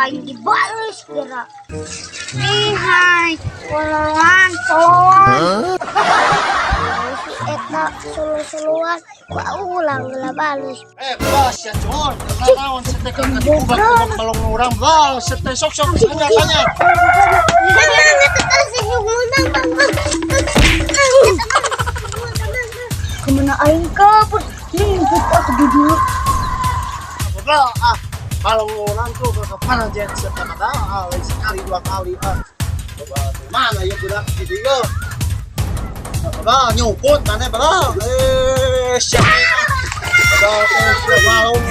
aing dibalas kira. Hai, pololan, tolong. Si eta sulu-suluan, ulang lah balas. Bos ya John, naon seteh kan kubak balong orang bos, seteh sok-sok tanya. Kemana aing kabur? Kita aku duduk. Bro, balong orang tuh ke kapan aja seteh kata, sekali dua kali mana ya budak gitu yo. Bro, nyuput mana bro? Siapa? Bro, balong.